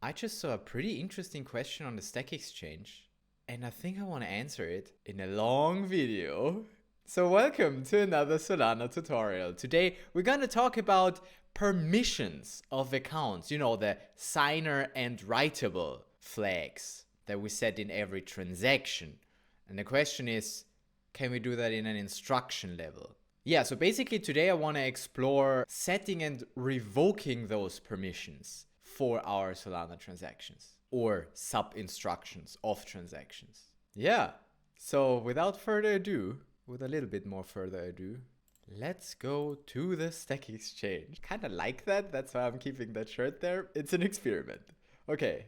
I just saw a pretty interesting question on the Stack Exchange, and I think I want to answer it in a long video. So welcome to another Solana tutorial. Today we're going to talk about permissions of accounts, you know, the signer and writable flags that we set in every transaction. And the question is, can we do that in an instruction level? Yeah, so basically today I want to explore setting and revoking those permissions for our Solana transactions or sub-instructions of transactions. Yeah, so without further ado, with a little bit more further ado, let's go to the Stack Exchange. Kind of like that, that's why I'm keeping that shirt there. It's an experiment. Okay,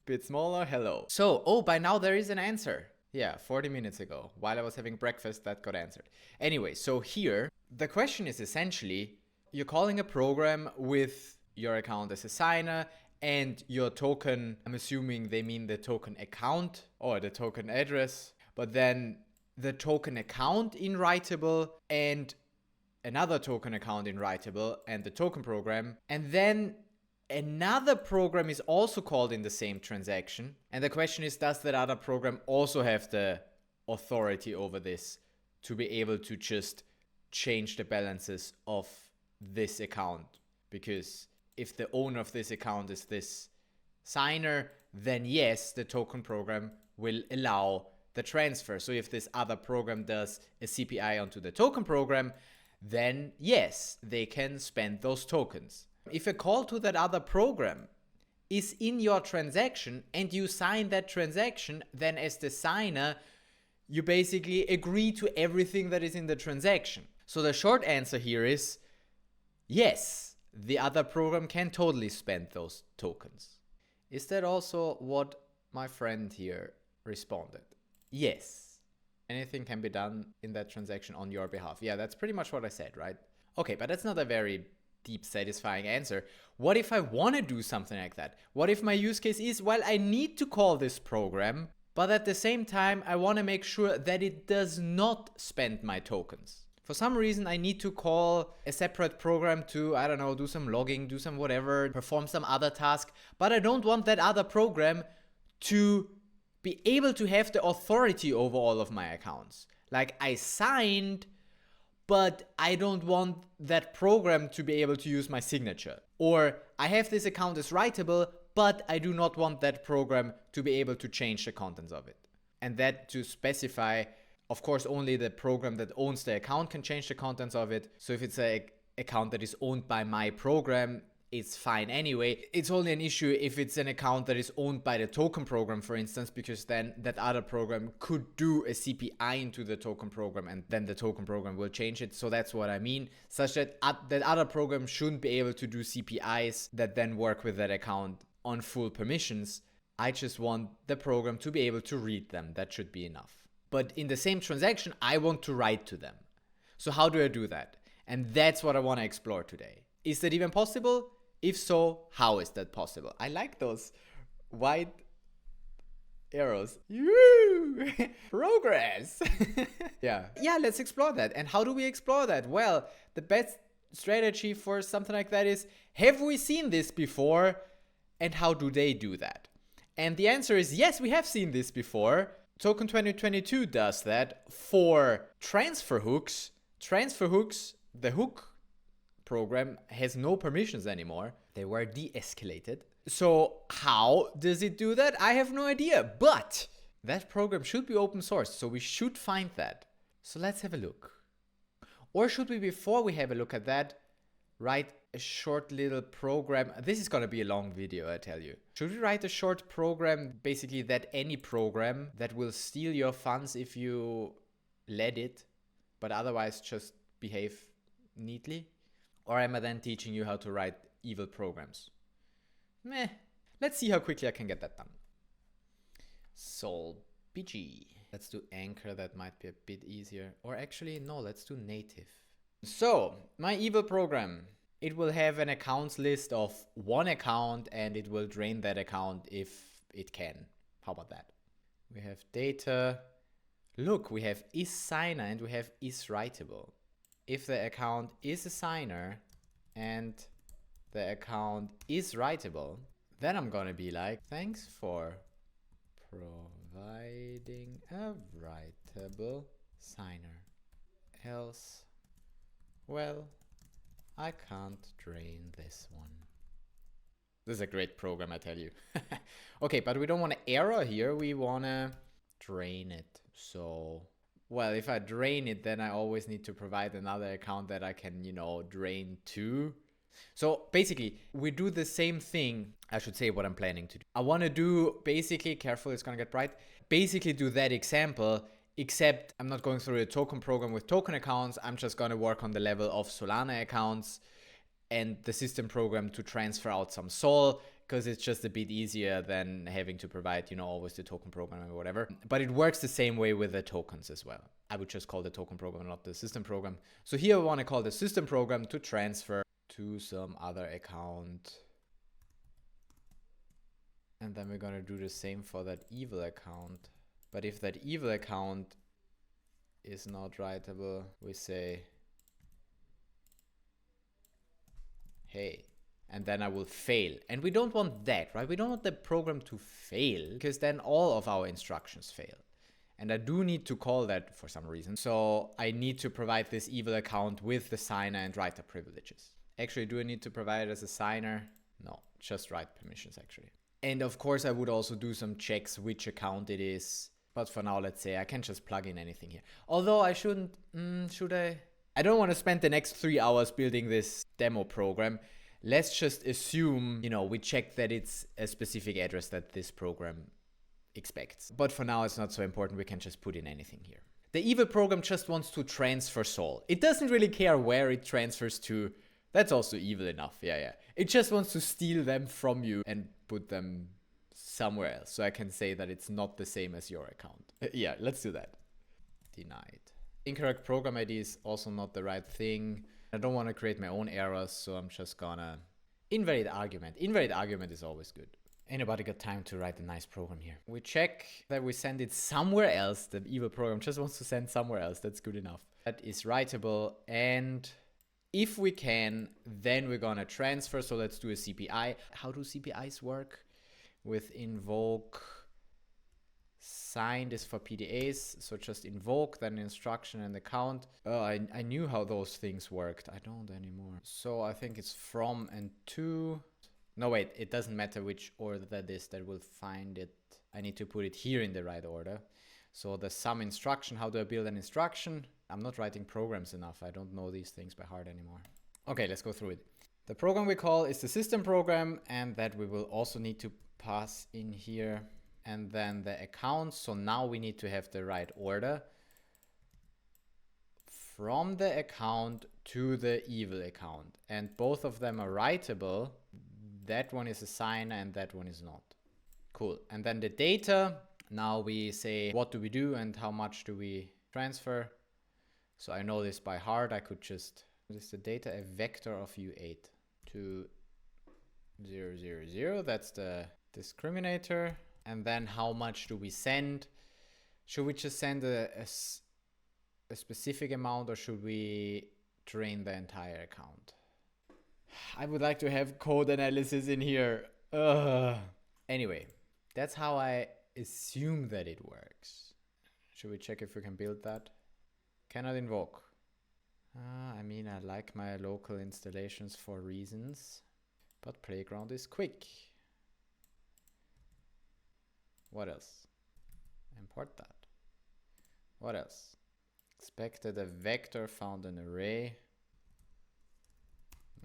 bit smaller, hello. So, by now there is an answer. Yeah, 40 minutes ago, while I was having breakfast, that got answered. Anyway, so here, the question is essentially, you're calling a program with your account as a signer and your token, I'm assuming they mean the token account or the token address, but then the token account in writable and another token account in writable and the token program, and then another program is also called in the same transaction. And the question is, does that other program also have the authority over this to be able to just change the balances of this account? Because if the owner of this account is this signer, then yes, the token program will allow the transfer. So if this other program does a CPI onto the token program, then yes, they can spend those tokens. If a call to that other program is in your transaction and you sign that transaction, then as the signer, you basically agree to everything that is in the transaction. So the short answer here is yes, the other program can totally spend those tokens. Is that also what my friend here responded? Yes. Anything can be done in that transaction on your behalf. Yeah, that's pretty much what I said, right? Okay, but that's not a very deep, satisfying answer. What if I want to do something like that? What if my use case is, well, I need to call this program, but at the same time, I want to make sure that it does not spend my tokens. For some reason, I need to call a separate program to, I don't know, do some logging, do some whatever, perform some other task, but I don't want that other program to be able to have the authority over all of my accounts. Like, I signed, but I don't want that program to be able to use my signature. Or I have this account as writable, but I do not want that program to be able to change the contents of it. And that to specify, of course, only the program that owns the account can change the contents of it. So if it's an account that is owned by my program, it's fine anyway. It's only an issue if it's an account that is owned by the token program, for instance, because then that other program could do a CPI into the token program and then the token program will change it. So that's what I mean, such that that other program shouldn't be able to do CPIs that then work with that account on full permissions. I just want the program to be able to read them. That should be enough. But in the same transaction, I want to write to them. So how do I do that? And that's what I want to explore today. Is that even possible? If so, how is that possible? I like those white arrows. Progress. Yeah, let's explore that. And how do we explore that? Well, the best strategy for something like that is, have we seen this before? And how do they do that? And the answer is yes, we have seen this before. Token 2022 does that for transfer hooks. Transfer hooks, the hook program has no permissions anymore. They were de-escalated. So how does it do that? I have no idea, but that program should be open source, so we should find that. So let's have a look. Or should we, before we have a look at that, write a short little program? This is going to be a long video, I tell you. Should we write a short program, basically that any program that will steal your funds if you let it, but otherwise just behave neatly? Or am I then teaching you how to write evil programs? Meh. Let's see how quickly I can get that done. Sol BG. Let's do Anchor, that might be a bit easier. Or actually, no, let's do native. So, my evil program. It will have an accounts list of one account and it will drain that account if it can. How about that? We have data. Look, we have is signer and we have is writable. If the account is a signer and the account is writable, Then I'm gonna be like, thanks for providing a writable signer. Else, well, I can't drain this one. This is a great program, I tell you. Okay, but we don't want to error here. We want to drain it. So, well, if I drain it, then I always need to provide another account that I can, you know, drain to. So basically, we do the same thing. I should say what I'm planning to do. I want to do basically, careful, it's going to get bright. Basically do that example, except I'm not going through a token program with token accounts. I'm just going to work on the level of Solana accounts and the system program to transfer out some SOL, because it's just a bit easier than having to provide, you know, always the token program or whatever. But it works the same way with the tokens as well. I would just call the token program, not the system program. So here I want to call the system program to transfer to some other account. And then we're going to do the same for that evil account. But if that evil account is not writable, we say, hey, and then I will fail. And we don't want that, right? We don't want the program to fail, because then all of our instructions fail. And I do need to call that for some reason. So I need to provide this evil account with the signer and writer privileges. Actually, do I need to provide it as a signer? No, just write permissions actually. And of course, I would also do some checks which account it is. But for now, let's say I can just plug in anything here. Although I shouldn't, should I? I don't want to spend the next 3 hours building this demo program. Let's just assume, you know, we check that it's a specific address that this program expects. But for now, it's not so important. We can just put in anything here. The evil program just wants to transfer SOL. It doesn't really care where it transfers to. That's also evil enough. Yeah. It just wants to steal them from you and put them somewhere else. So I can say that it's not the same as your account. Yeah, let's do that. Denied. Incorrect program ID is also not the right thing. I don't want to create my own errors, so I'm just gonna invalid argument. Invalid argument is always good. Anybody got time to write a nice program here? We check that we send it somewhere else. The evil program just wants to send somewhere else. That's good enough. That is writable, and if we can, then we're gonna transfer. So let's do a CPI. How do CPIs work? With invoke. Signed is for PDAs, so just invoke, then instruction and account. I knew how those things worked. I don't anymore. So I think it's from and to. No, wait, it doesn't matter which order that is, that will find it. I need to put it here in the right order. So the sum instruction, how do I build an instruction? I'm not writing programs enough. I don't know these things by heart anymore. Okay, let's go through it. The program we call is the system program, and that we will also need to pass in here. And then the account. So now we need to have the right order. From the account to the evil account. And both of them are writable. That one is a signer and that one is not. Cool. And then the data. Now we say what do we do and how much do we transfer. So I know this by heart. I could just, what is the data? A vector of U8 to 0, 0, 0. That's the discriminator. And then how much do we send? Should we just send a specific amount, or should we drain the entire account? I would like to have code analysis in here. Anyway, that's how I assume that it works. Should we check if we can build that? Cannot invoke. I mean, I like my local installations for reasons, but Playground is quick. What else? Import that. What else? Expected a vector, found an array.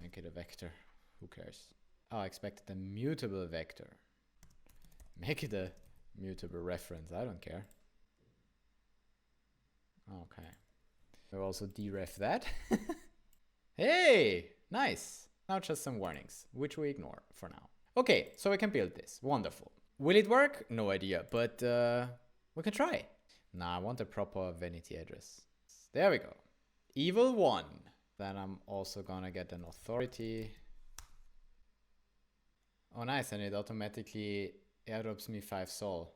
Make it a vector. Who cares? Oh, I expected a mutable vector. Make it a mutable reference. I don't care. Okay. We'll also deref that. Hey, nice. Now just some warnings, which we ignore for now. Okay, so we can build this. Wonderful. Will it work? No idea, but we can try. Nah, I want a proper vanity address. There we go. Evil 1. Then I'm also gonna get an authority. Oh, nice, and it automatically airdrops me 5 SOL.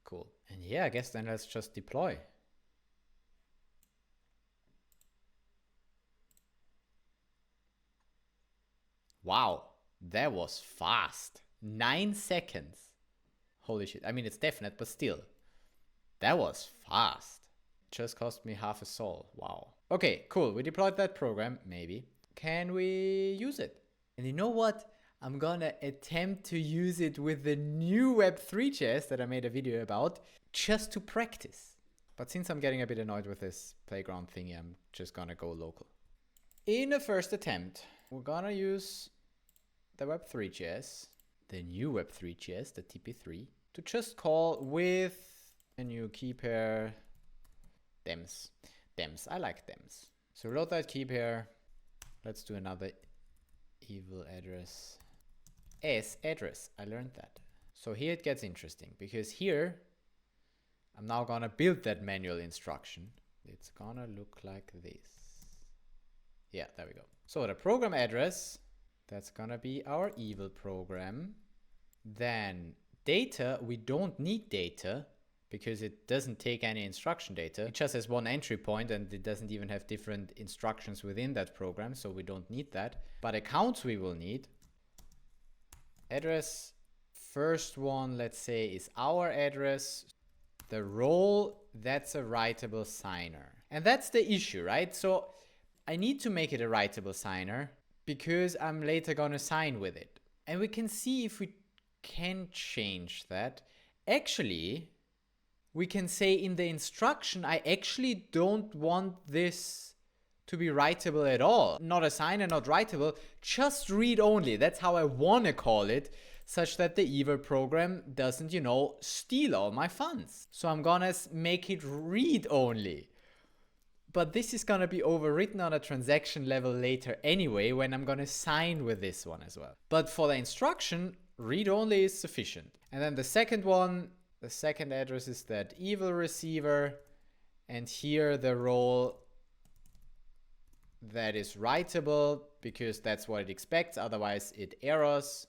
Cool. And yeah, I guess then let's just deploy. Wow. That was fast. 9 seconds. Holy shit. I mean, it's definite, but still. That was fast. Just cost me half a sol. Wow. Okay, cool. We deployed that program, maybe. Can we use it? And you know what? I'm gonna attempt to use it with the new Web3 that I made a video about, just to practice. But since I'm getting a bit annoyed with this playground thingy, I'm just gonna go local. In the first attempt, we're gonna use the Web3 the new Web3 the TP3, to just call with a new key pair, dems. Dems, I like dems. So reload that key pair. Let's do another evil address. S address, I learned that. So here it gets interesting, because here I'm now gonna build that manual instruction. It's gonna look like this. Yeah, there we go. So the program address, that's gonna be our evil program. Then data, we don't need data because it doesn't take any instruction data. It just has one entry point and it doesn't even have different instructions within that program, so we don't need that. But accounts we will need. Address, first one, let's say, is our address. The role, that's a writable signer. And that's the issue, right? So I need to make it a writable signer because I'm later gonna sign with it. And we can see if we can change that. Actually, we can say in the instruction, I actually don't want this to be writable at all. Not a signer, not writable, just read only. That's how I want to call it, such that the evil program doesn't, steal all my funds. So I'm gonna make it read only. But this is gonna be overwritten on a transaction level later anyway, when I'm gonna sign with this one as well. But for the instruction, read only is sufficient. And then the second one, the second address is that evil receiver. And here the role that is writable, because that's what it expects, otherwise it errors.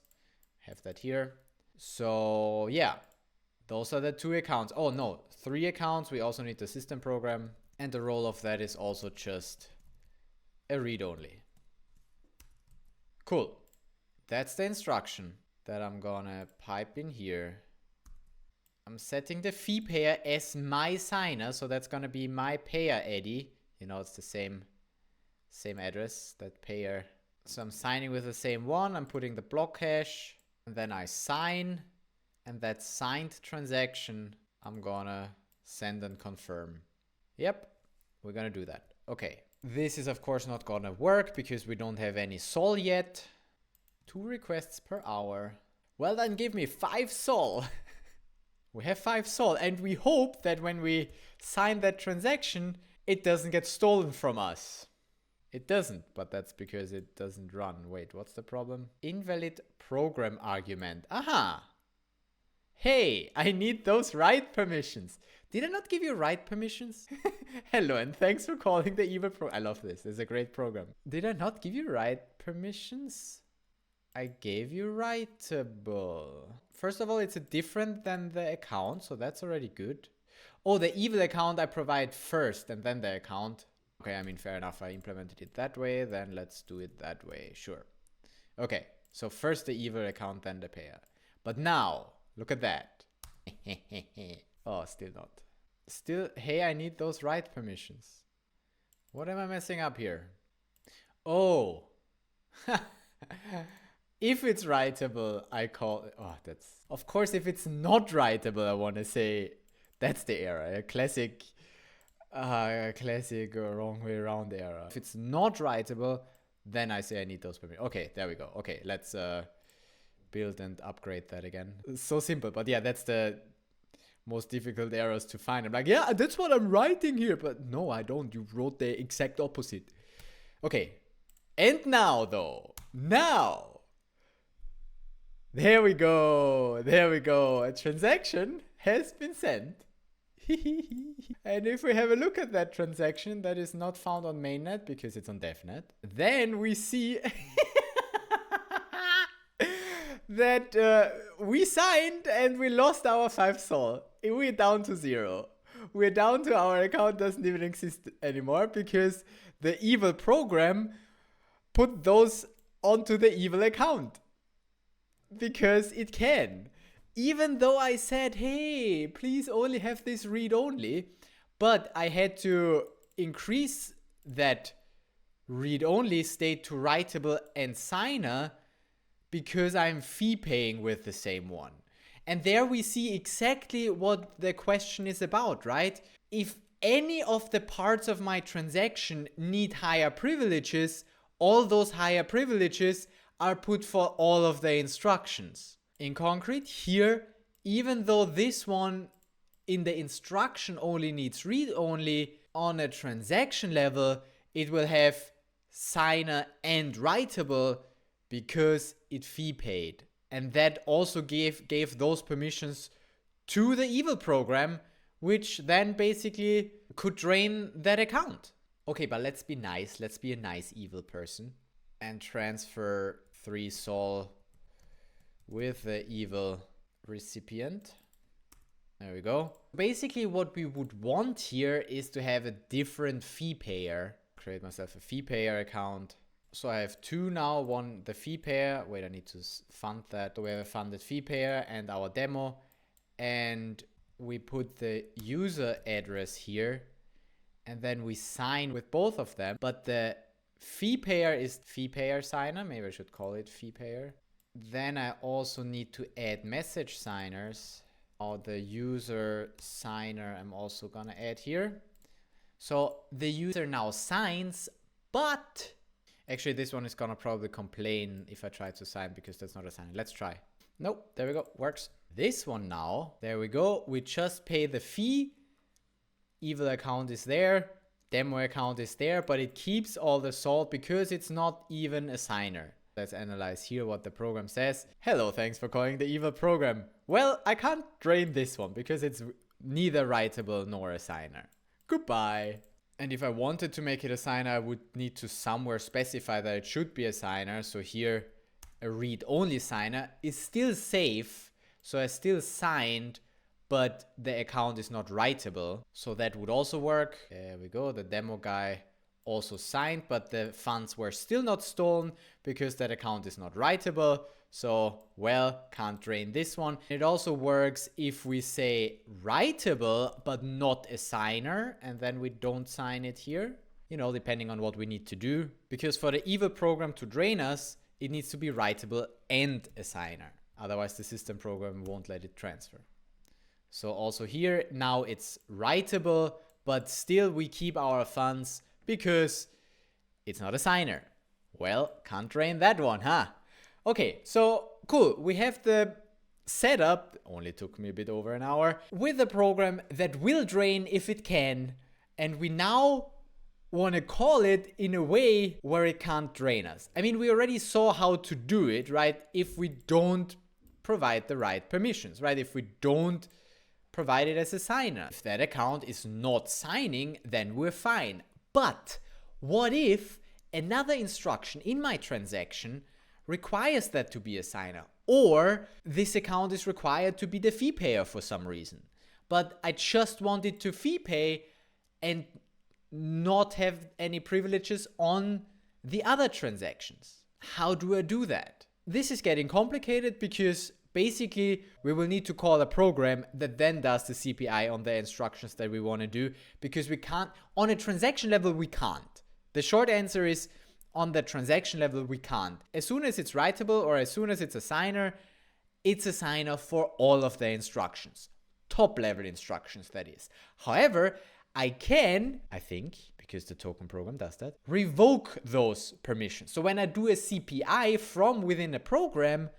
Have that here. So yeah, those are the 2 accounts. Oh no, 3 accounts. We also need the system program, and the role of that is also just a read only. Cool. That's the instruction that I'm gonna pipe in here. I'm setting the fee payer as my signer, so that's gonna be my payer ID. It's the same address, that payer. So I'm signing with the same one. I'm putting the block hash, and then I sign, and that signed transaction I'm gonna send and confirm. Yep, we're gonna do that. Okay, this is of course not gonna work because we don't have any sol yet. 2 requests per hour. Well, then give me 5 sol. We have 5 sol, and we hope that when we sign that transaction, it doesn't get stolen from us. It doesn't, but that's because it doesn't run. Wait, what's the problem? Invalid program argument. Aha! Hey, I need those write permissions. Did I not give you write permissions? Hello, and thanks for calling the evil pro. I love this. It's a great program. Did I not give you write permissions? I gave you writable. First of all, it's different than the account, so that's already good. Oh, the evil account I provide first and then the account. Okay, I mean, fair enough. I implemented it that way. Then let's do it that way. Sure. Okay, so first the evil account, then the payer. But now, look at that. Oh, still not. Still, hey, I need those write permissions. What am I messing up here? Oh. If it's writable, I call it. Oh, that's. Of course, if it's not writable, I want to say that's the error. A classic wrong way around error. If it's not writable, then I say I need those permissions. Okay, there we go. Okay, let's build and upgrade that again. It's so simple, but yeah, that's the most difficult errors to find. I'm like, yeah, that's what I'm writing here, but no, I don't. You wrote the exact opposite. Okay, and now though, there we go. There we go. A transaction has been sent. And if we have a look at that transaction that is not found on mainnet because it's on devnet, then we see that we signed and we lost our 5 sol. We're down to 0. We're down to our account doesn't even exist anymore because the evil program put those onto the evil account. because it can. Even though I said, hey, please only have this read-only, but I had to increase that read-only state to writable and signer because I'm fee paying with the same one. And there we see exactly what the question is about, right? If any of the parts of my transaction need higher privileges, all those higher privileges are put for all of the instructions. In concrete, here, even though this one in the instruction only needs read only, on a transaction level, it will have signer and writable because it fee paid. And that also gave those permissions to the evil program, which then basically could drain that account. Okay, but let's be nice. Let's be a nice evil person and transfer 3 sol with the evil recipient. There we go. Basically what we would want here is to have a different fee payer. Create myself a fee payer account. So I have 2 now, one the fee payer. Wait, I need to fund that. So we have a funded fee payer and our demo. And we put the user address here. And then we sign with both of them. But the fee payer is fee payer signer. Maybe I should call it fee payer. Then I also need to add message signers. The user signer I'm also gonna add here. So the user now signs, but actually this one is gonna probably complain if I try to sign because that's not a sign. Let's try. Nope, there we go, works. This one now, there we go. We just pay the fee. Evil account is there, demo account is there, but it keeps all the salt because it's not even a signer. Let's analyze here what the program says. Hello, thanks for calling the evil program. Well, I can't drain this one because it's neither writable nor a signer. Goodbye. And if I wanted to make it a signer, I would need to somewhere specify that it should be a signer. So here, a read-only signer is still safe. So I still signed, but the account is not writable. So that would also work. There we go. The demo guy also signed, but the funds were still not stolen because that account is not writable. So, well, can't drain this one. It also works if we say writable, but not a signer, and then we don't sign it here, you know, depending on what we need to do. Because for the evil program to drain us, it needs to be writable and a signer. Otherwise, the system program won't let it transfer. So also here, now it's writable, but still we keep our funds because it's not a signer. Well, can't drain that one, huh? Okay, so cool. We have the setup, only took me a bit over an hour, with a program that will drain if it can. And we now want to call it in a way where it can't drain us. I mean, we already saw how to do it, right? If we don't provide the right permissions, right? If we don't provide it as a signer. If that account is not signing, then we're fine. But what if another instruction in my transaction requires that to be a signer? Or this account is required to be the fee payer for some reason. But I just want it to fee pay and not have any privileges on the other transactions. How do I do that? This is getting complicated because basically we will need to call a program that then does the CPI on the instructions that we want to do, because we can't, on a transaction level, we can't. The short answer is on the transaction level, we can't. As soon as it's writable or as soon as it's a signer for all of the instructions. Top level instructions, that is. However, I can, I think, because the token program does that, revoke those permissions. So when I do a CPI from within a program,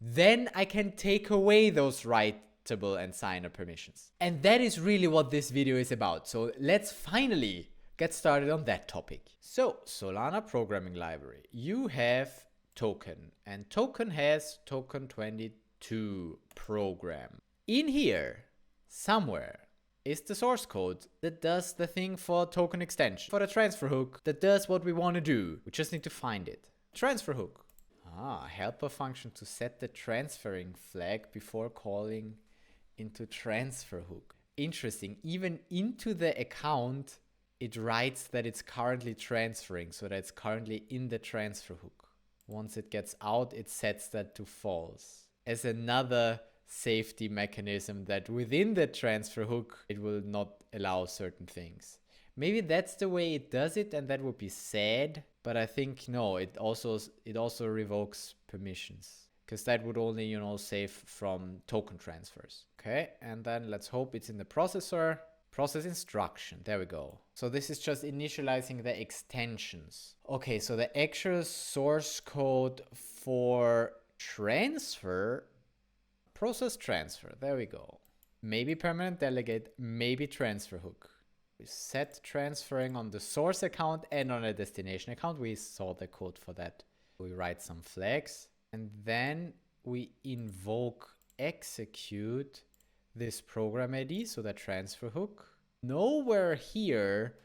then I can take away those writable and signer permissions. And that is really what this video is about. So let's finally get started on that topic. So Solana programming library, you have token, and token has token 22 program. In here, somewhere, is the source code that does the thing for token extension, for the transfer hook that does what we want to do. We just need to find it. Transfer hook. Helper function to set the transferring flag before calling into transfer hook. Interesting. Even into the account, it writes that it's currently transferring, so that it's currently in the transfer hook. Once it gets out, it sets that to false as another safety mechanism that within the transfer hook, it will not allow certain things. Maybe that's the way it does it, and that would be sad. But I think no, it also revokes permissions, because that would only, you know, save from token transfers. Okay, and then let's hope it's in the processor. Process instruction, there we go. So this is just initializing the extensions. Okay, so the actual source code for transfer, process transfer, there we go. Maybe permanent delegate, maybe transfer hook. We set transferring on the source account and on a destination account. We saw the code for that. We write some flags and then we invoke execute this program ID, so the transfer hook. Nowhere here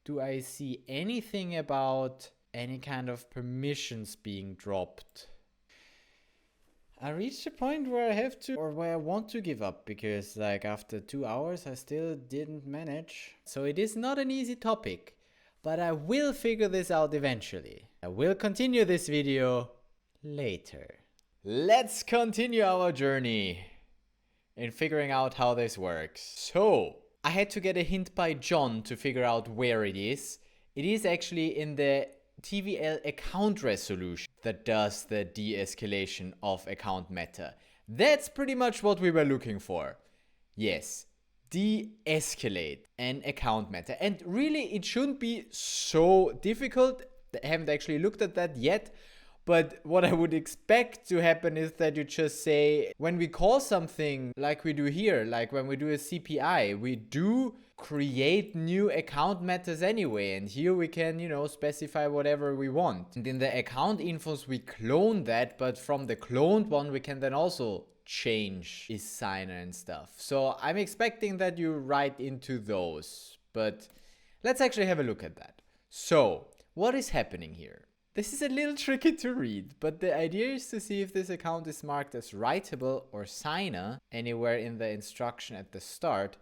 do I see anything about any kind of permissions being dropped. I reached a point where I have to, or where I want to give up, because like after 2 hours I still didn't manage. So it is not an easy topic, but I will figure this out eventually. I will continue this video later. Let's continue our journey in figuring out how this works. So I had to get a hint by John to figure out where it is. It is actually in the TVL account resolution that does the de-escalation of account meta. That's pretty much what we were looking for. Yes, de-escalate an account meta. And really, it shouldn't be so difficult. I haven't actually looked at that yet. But what I would expect to happen is that you just say, when we call something like we do here, like when we do a CPI, we do create new account metas anyway. And here we can, you know, specify whatever we want. And in the account infos, we clone that. But from the cloned one, we can then also change is signer and stuff. So I'm expecting that you write into those. But let's actually have a look at that. So what is happening here? This is a little tricky to read, but the idea is to see if this account is marked as writable or signer anywhere in the instruction at the start.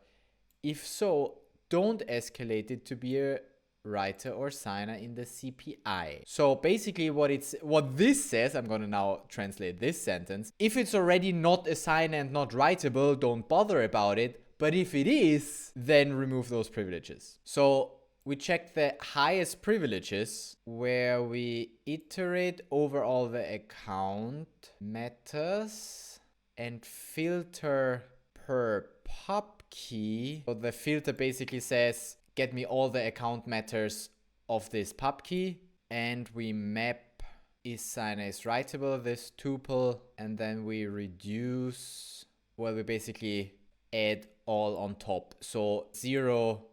If so, don't escalate it to be a writer or signer in the CPI. So basically what this says, I'm going to now translate this sentence. If it's already not a signer and not writable, don't bother about it. But if it is, then remove those privileges. So we check the highest privileges where we iterate over all the account metas and filter per pub key. So the filter basically says, get me all the account matters of this pub key. And we map is signer is writable, this tuple. And then we reduce, well, we basically add all on top. So 0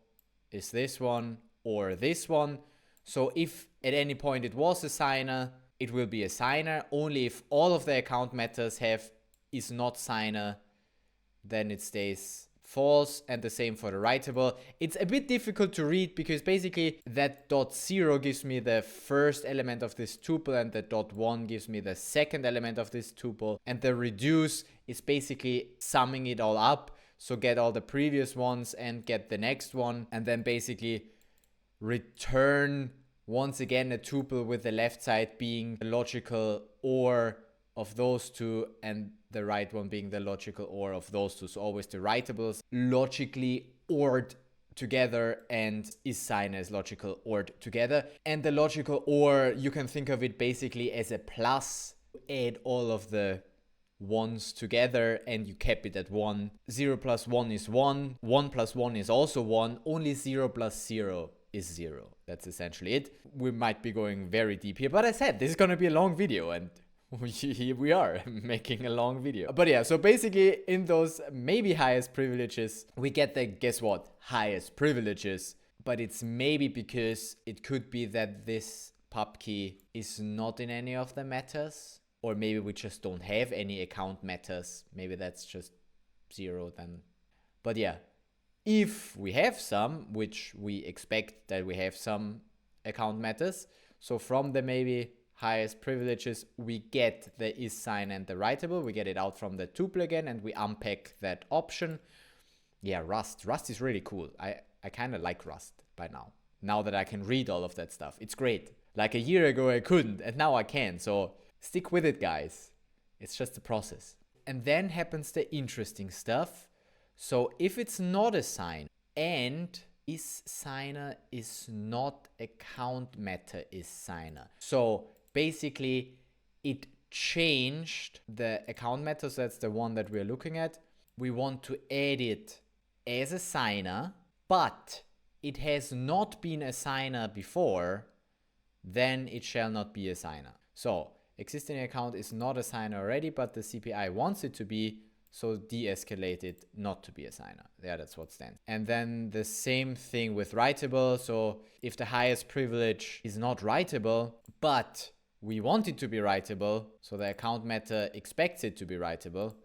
is this one or this one. So if at any point it was a signer, it will be a signer. Only if all of the account matters have is not signer, then it stays false. And the same for the writable. It's a bit difficult to read because basically that .0 gives me the first element of this tuple and the .1 gives me the second element of this tuple. And the reduce is basically summing it all up. So get all the previous ones and get the next one, and then basically return once again a tuple with the left side being the logical OR of those two and the right one being the logical OR of those two. So always the writables logically ORed together and is signer is logical ORed together. And the logical OR, you can think of it basically as a plus, add all of the ones together and you cap it at 1. 0 plus 1 is 1. 1 plus 1 is also 1. Only 0 plus 0 is 0. That's essentially it. We might be going very deep here, but I said this is going to be a long video and here we are making a long video. But yeah, so basically in those maybe highest privileges, we get the, guess what, highest privileges. But it's maybe because it could be that this pub key is not in any of the metas. Or maybe we just don't have any account metas. Maybe that's just 0 then. But yeah, if we have some, which we expect that we have some account metas. So from the maybe highest privileges, we get the is sign and the writable. We get it out from the tuple again and we unpack that option. Yeah, Rust. Rust is really cool. I kind of like Rust by now. Now that I can read all of that stuff. It's great. Like a year ago I couldn't, and now I can. So stick with it, guys. It's just a process. And then happens the interesting stuff. So if it's not a sign and is signer is not account meta is signer. So basically it changed the account meta. So that's the one that we're looking at. We want to add it as a signer, but it has not been a signer before, then it shall not be a signer. So existing account is not a signer already, but the CPI wants it to be, so deescalate it not to be a signer. Yeah, that's what stands. And then the same thing with writable. So if the highest privilege is not writable, but we want it to be writable, so the account meta expects it to be writable,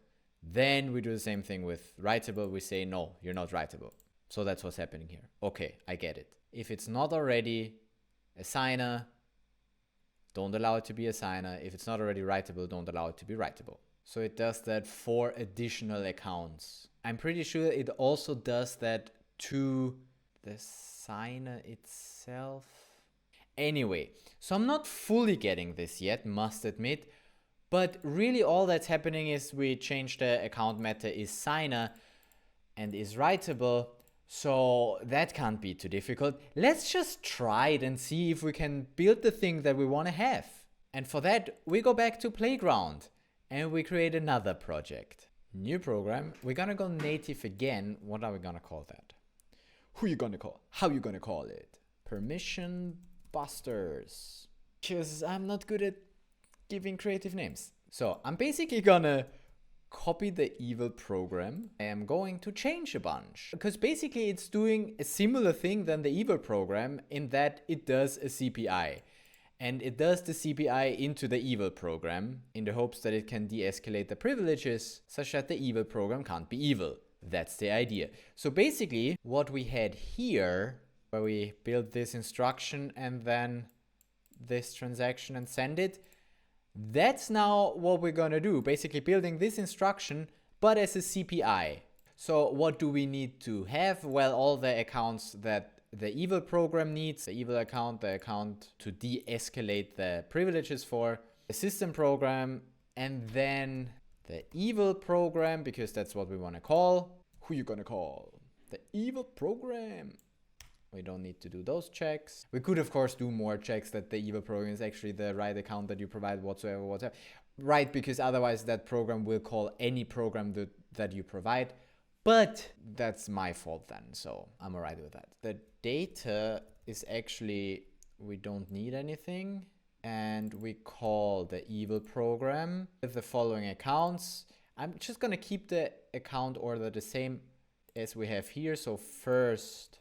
then we do the same thing with writable. We say, no, you're not writable. So that's what's happening here. Okay, I get it. If it's not already a signer, don't allow it to be a signer. If it's not already writable, don't allow it to be writable. So it does that for additional accounts. I'm pretty sure it also does that to the signer itself. Anyway, so I'm not fully getting this yet, must admit. But really all that's happening is we change the account meta is signer and is writable. So that can't be too difficult. Let's just try it and see if we can build the thing that we want to have. And for that, we go back to Playground and we create another project. New program. We're gonna go native again. What are we gonna call that? Who you gonna call? How you gonna call it? Permission busters. Because I'm not good at giving creative names. So I'm basically gonna copy the evil program. I am going to change a bunch because basically it's doing a similar thing than the evil program in that it does a CPI. And it does the CPI into the evil program in the hopes that it can de-escalate the privileges such that the evil program can't be evil. That's the idea. So basically what we had here, where we build this instruction and then this transaction and send it, that's now what we're gonna do. Basically building this instruction, but as a CPI. So what do we need to have? Well, all the accounts that the evil program needs, the evil account, the account to de-escalate the privileges for, the system program, and then the evil program, because that's what we want to call. Who you gonna call? The evil program. We don't need to do those checks. We could, of course, do more checks that the evil program is actually the right account that you provide whatsoever. Right, because otherwise that program will call any program that you provide. But that's my fault then, so I'm alright with that. The data is actually, we don't need anything. And we call the evil program with the following accounts. I'm just gonna keep the account order the same as we have here. So first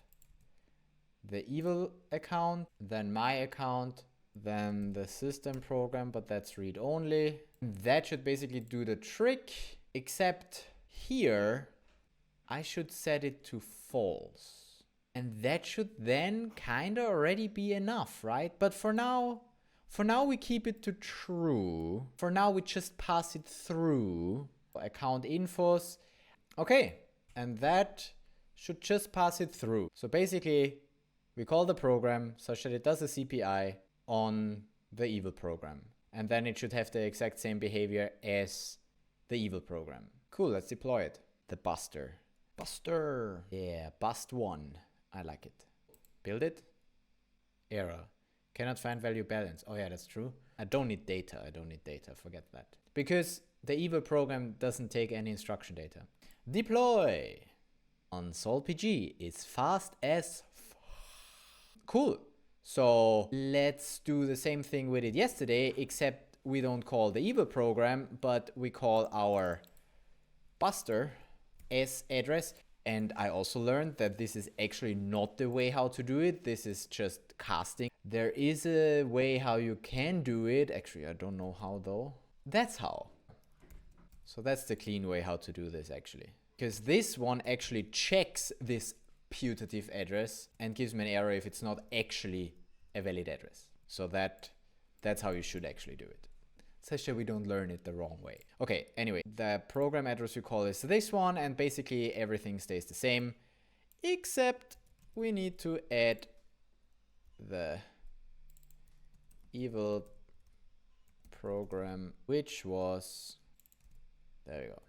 the evil account, then my account, then the system program, but that's read only. That should basically do the trick, except here I should set it to false. And that should then kinda already be enough, right? But for now we keep it to true. For now we just pass it through account infos. Okay, and that should just pass it through. So basically we call the program such that it does a CPI on the evil program. And then it should have the exact same behavior as the evil program. Cool, let's deploy it. The buster. Buster. Yeah, bust one. I like it. Build it. Error. Cannot find value balance. Oh yeah, that's true. I don't need data. Forget that. Because the evil program doesn't take any instruction data. Deploy. On SolPG is fast as cool. So let's do the same thing we did yesterday, except we don't call the evil program, but we call our buster as address. And I also learned that this is actually not the way how to do it. This is just casting. There is a way how you can do it. Actually, I don't know how though. That's how. So that's the clean way how to do this actually. Because this one actually checks this putative address and gives me an error if it's not actually a valid address. So that's how you should actually do it. Such that we don't learn it the wrong way. Okay, anyway, the program address we call is this one, and basically everything stays the same, except we need to add the evil program, which was, there we go.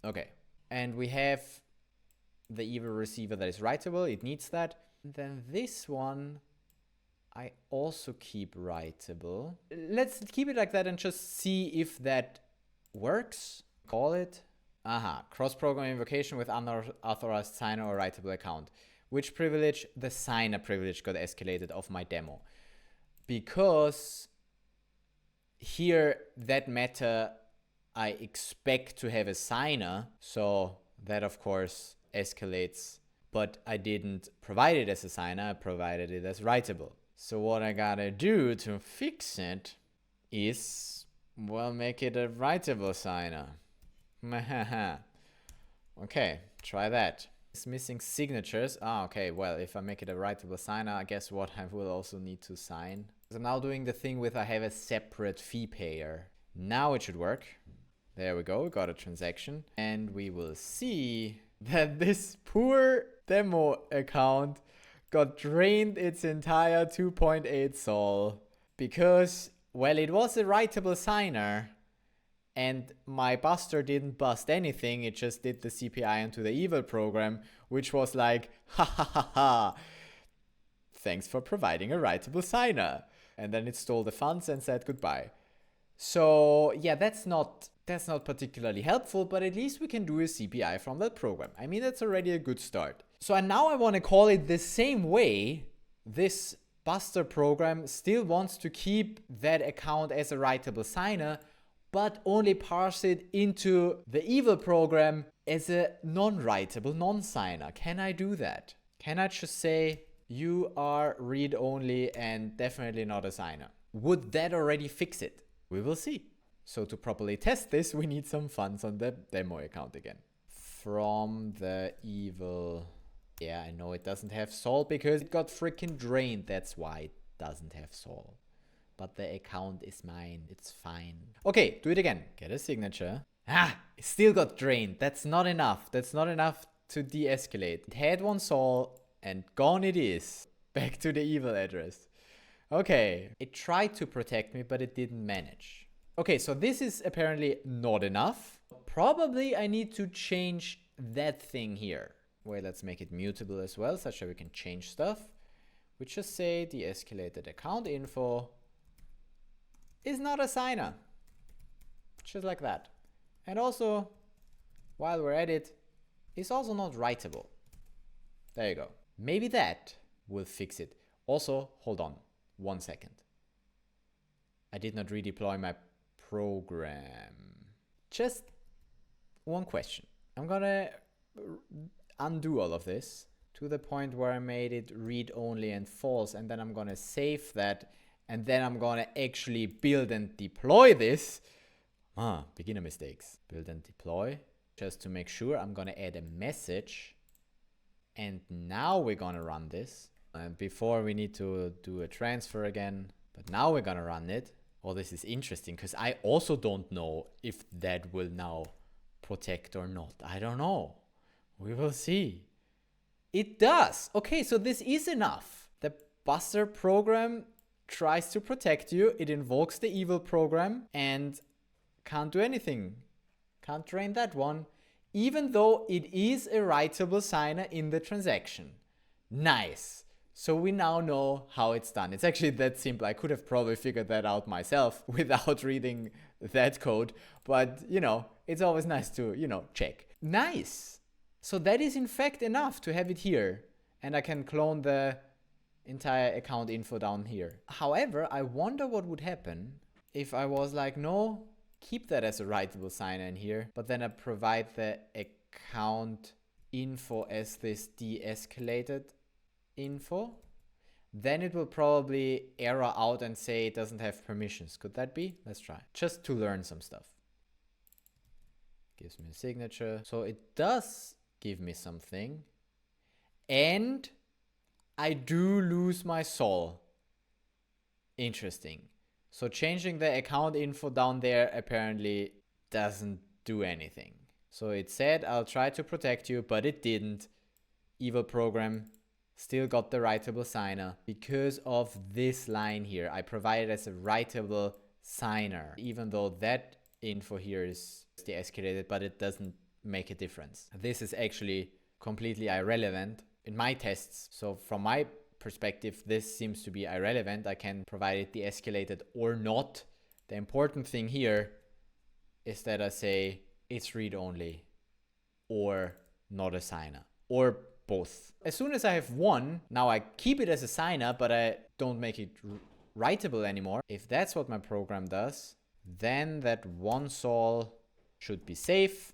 Okay. And we have the evil receiver that is writable. It needs that. And then this one, I also keep writable. Let's keep it like that and just see if that works. Call it. Aha, cross-program invocation with unauthorized signer or writable account. Which privilege? The signer privilege got escalated of my demo. Because here, that matter, I expect to have a signer. So that, of course, escalates. But I didn't provide it as a signer. I provided it as writable. So what I gotta do to fix it is, well, make it a writable signer. Okay, try that. It's missing signatures. Okay, well, if I make it a writable signer, I guess what I will also need to sign. So I'm now doing the thing with I have a separate fee payer. Now it should work. There we go, we got a transaction. And we will see that this poor demo account got drained its entire 2.8 sol because, well, it was a writable signer and my buster didn't bust anything. It just did the CPI into the evil program, which was like, ha ha ha ha, thanks for providing a writable signer. And then it stole the funds and said goodbye. So yeah, that's not particularly helpful, but at least we can do a CPI from that program. I mean, that's already a good start. So now I want to call it the same way. This buster program still wants to keep that account as a writable signer, but only parse it into the evil program as a non-writable non-signer. Can I do that? Can I just say, you are read-only and definitely not a signer? Would that already fix it? We will see. So to properly test this, we need some funds on the demo account again. From the evil... Yeah, I know it doesn't have sol because it got freaking drained. That's why it doesn't have sol. But the account is mine. It's fine. Okay, do it again. Get a signature. It still got drained. That's not enough. That's not enough to de-escalate. It had one sol and gone it is. Back to the evil address. Okay. It tried to protect me, but it didn't manage. Okay, so this is apparently not enough. Probably I need to change that thing here. Wait, let's make it mutable as well, such that we can change stuff. We just say de-escalated account info is not a signer. Just like that. And also, while we're at it, it's also not writable. There you go. Maybe that will fix it. Also, hold on 1 second. I did not redeploy my program. Just one question. I'm gonna undo all of this to the point where I made it read only and false, and then I'm gonna save that, and then I'm gonna actually build and deploy this. Beginner mistakes. Build and deploy. Just to make sure, I'm gonna add a message, and now we're gonna run this. And before we need to do a transfer again, but now we're gonna run it. Oh, this is interesting because I also don't know if that will now protect or not. I don't know. We will see. It does. Okay, so this is enough. The buster program tries to protect you. It invokes the evil program and can't do anything. Can't drain that one, even though it is a writable signer in the transaction. Nice. So we now know how it's done. It's actually that simple. I could have probably figured that out myself without reading that code. But, you know, it's always nice to, you know, check. Nice. So that is in fact enough to have it here. And I can clone the entire account info down here. However, I wonder what would happen if I was like, no, keep that as a writable signer in here. But then I provide the account info as this de-escalated info. Then it will probably error out and say it doesn't have permissions. Could that be? Let's try. Just to learn some stuff. Gives me a signature. So it does give me something. And I do lose my sol. Interesting. So changing the account info down there apparently doesn't do anything. So it said, I'll try to protect you, but it didn't. Evil program still got the writable signer because of this line here. I provide it as a writable signer, even though that info here is deescalated, but it doesn't make a difference. This is actually completely irrelevant in my tests. So from my perspective, this seems to be irrelevant. I can provide it deescalated or not. The important thing here is that I say it's read-only or not a signer or both. As soon as I have one, now I keep it as a signer, but I don't make it writable anymore. If that's what my program does, then that one sol should be safe.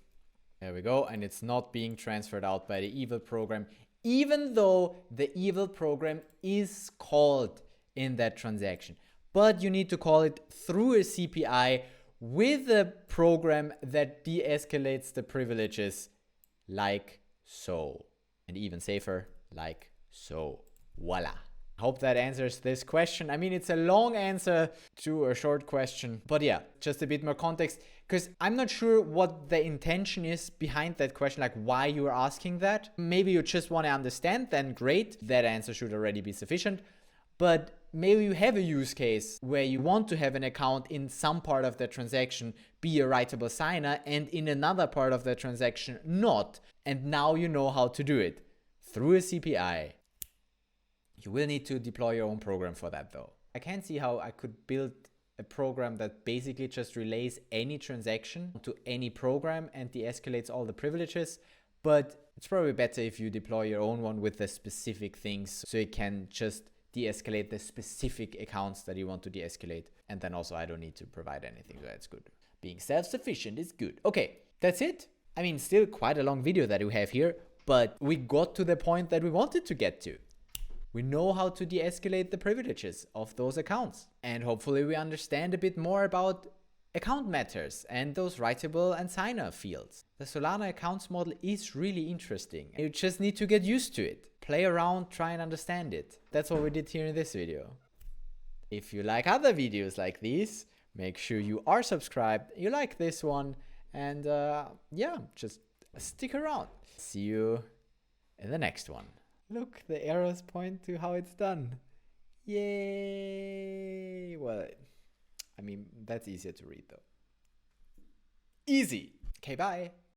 There we go. And it's not being transferred out by the evil program, even though the evil program is called in that transaction. But you need to call it through a CPI with a program that de-escalates the privileges like so. And even safer, like so. Voila. Hope that answers this question. I mean, it's a long answer to a short question, but yeah, just a bit more context, because I'm not sure what the intention is behind that question, like why you're asking that. Maybe you just want to understand, then great, that answer should already be sufficient. But maybe you have a use case where you want to have an account in some part of the transaction be a writable signer and in another part of the transaction not. And now you know how to do it through a CPI. You will need to deploy your own program for that though. I can't see how I could build a program that basically just relays any transaction to any program and de-escalates all the privileges. But it's probably better if you deploy your own one with the specific things so you can just de-escalate the specific accounts that you want to de-escalate. And then also I don't need to provide anything, so that's good. Being self-sufficient is good. Okay, that's it. I mean, still quite a long video that we have here, but we got to the point that we wanted to get to. We know how to de-escalate the privileges of those accounts. And hopefully we understand a bit more about account matters and those writable and signer fields. The Solana accounts model is really interesting. You just need to get used to it. Play around, try and understand it. That's what we did here in this video. If you like other videos like these, make sure you are subscribed, you like this one, and yeah, just stick around. See you in the next one. Look, the arrows point to how it's done. Yay! Well, I mean, that's easier to read though. Easy! Okay, bye!